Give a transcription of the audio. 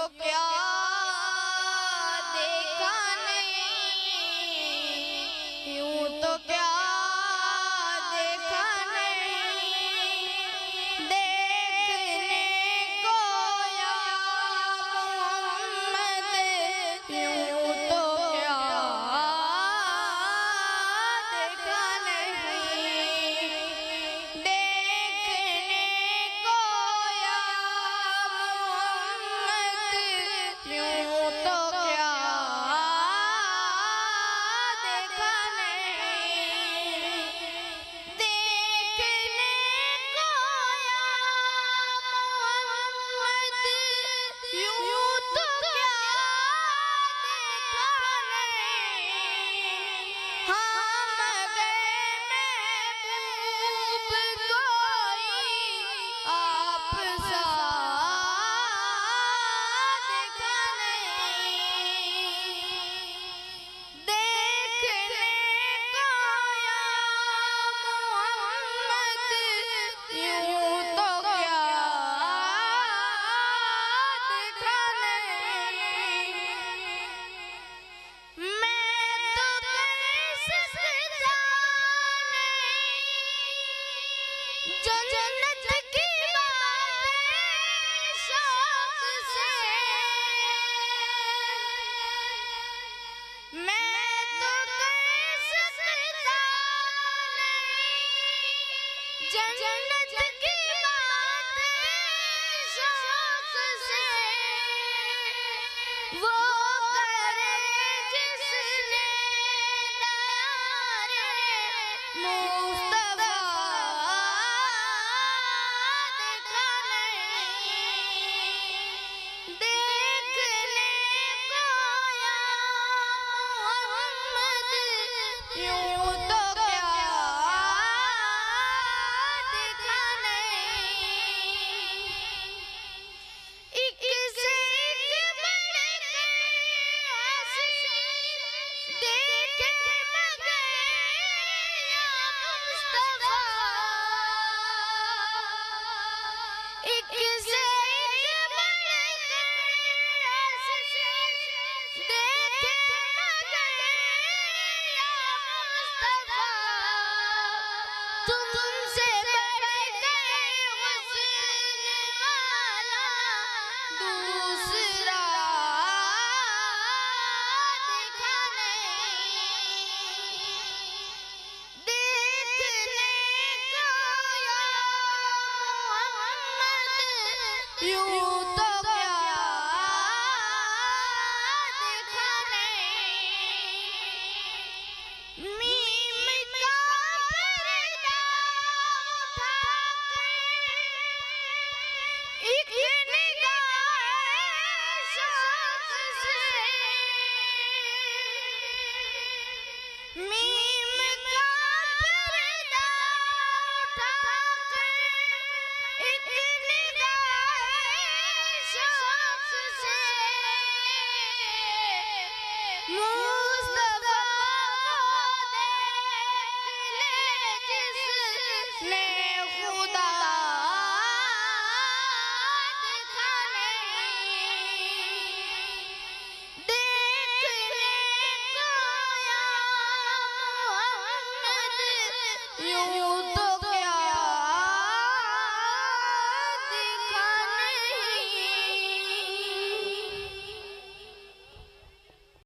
क्या देखा नहीं, यूं तो क्या देखा नहीं, देखने को या मोहम्मद, यूं तो क्या देखा नहीं, देखने को या मोहम्मद, यूं तो क्या देखा नहीं, देखने को या मोहम्मद, यूं तो क्या देखा नहीं। हाँ मगर महबूब कोई आप सा देखा नहीं, देखने को या मोहम्मद, यूं तो क्या देखा नहीं। मैं तो कर सकता नहीं जन्नत की बातें शौक से, मैं तो कर सकता नहीं जन्नत की बातें शौक से, वो करे जिसने दयारे मुस्तफा देखा नहीं, देखने को या मोहम्मद, यूं तो क्या देखा नहीं। एक से एक बढ़कर हसीन देखे मगर या मुस्तफा, एक से एक बढ़कर हसीन देखे मगर या मुस्तफा, तुमसे बढ़कर हुस्न वाला दूसरा देखा नहीं, देखने को या मोहम्मद, यूं